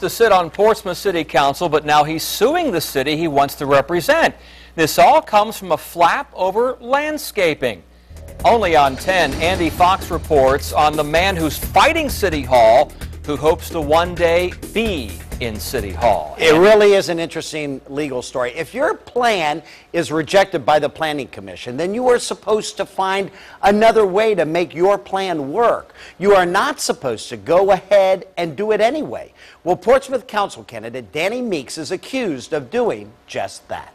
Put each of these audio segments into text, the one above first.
to sit on Portsmouth City Council, but now he's suing the city he wants to represent. This all comes from a flap over landscaping. Only on 10, Andy Fox reports on the man who's fighting City Hall, who hopes to one day be in City Hall. It really is an interesting legal story. If your plan is rejected by the Planning Commission, then you are supposed to find another way to make your plan work. You are not supposed to go ahead and do it anyway. Well, Portsmouth Council candidate Danny Meeks is accused of doing just that.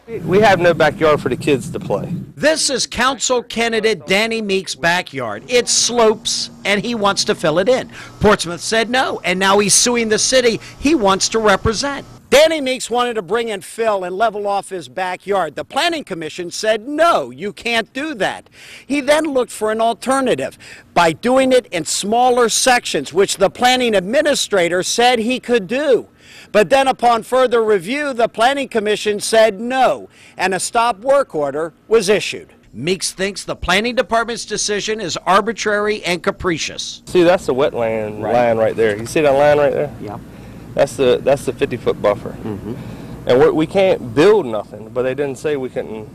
We have no backyard for the kids to play. This is council candidate Danny Meeks' backyard. It slopes, and he wants to fill it in. Portsmouth said no, and now he's suing the city he wants to represent. Danny Meeks wanted to bring in fill and level off his backyard. The Planning Commission said, no, you can't do that. He then looked for an alternative by doing it in smaller sections, which the planning administrator said he could do. But then upon further review, the Planning Commission said no, and a stop work order was issued. Meeks thinks the Planning Department's decision is arbitrary and capricious. See, that's the wetland line right there. You see that line right there? Yeah. That's the 50-foot buffer. Mm-hmm. And we can't build nothing, but they didn't say we couldn't.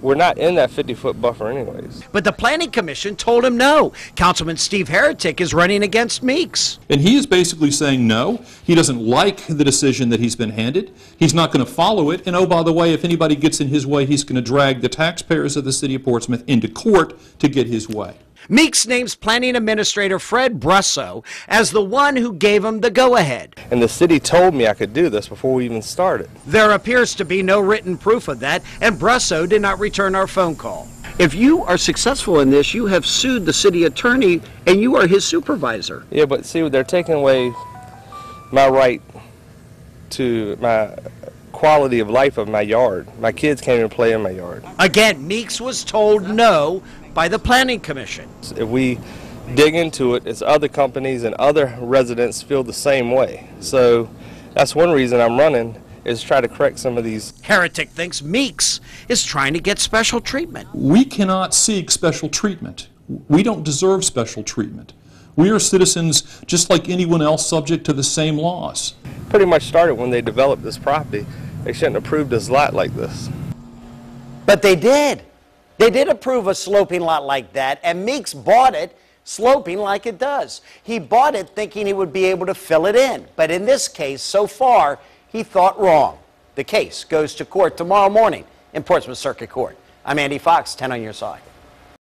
We're not in that 50-foot buffer anyways. But the Planning Commission told him no. Councilman Steve Heretic is running against Meeks. And he is basically saying no. He doesn't like the decision that he's been handed. He's not going to follow it. And oh, by the way, if anybody gets in his way, he's going to drag the taxpayers of the city of Portsmouth into court to get his way. Meeks names Planning Administrator Fred Brusso as the one who gave him the go-ahead. And the city told me I could do this before we even started. There appears to be no written proof of that, and Brusso did not return our phone call. If you are successful in this, you have sued the city attorney, and you are his supervisor. Yeah, but see, they're taking away my right to my quality of life of my yard. My kids can't even play in my yard. Again, Meeks was told no by the Planning Commission. If we dig into it, it's other companies and other residents feel the same way. So that's one reason I'm running, is try to correct some of these. Heretic thinks Meeks is trying to get special treatment. We cannot seek special treatment. We don't deserve special treatment. We are citizens just like anyone else, subject to the same laws. Pretty much started when they developed this property. They shouldn't have approved this lot like this. But they did. They did approve a sloping lot like that, and Meeks bought it sloping like it does. He bought it thinking he would be able to fill it in. But in this case, so far, he thought wrong. The case goes to court tomorrow morning in Portsmouth Circuit Court. I'm Andy Fox, 10 on your side.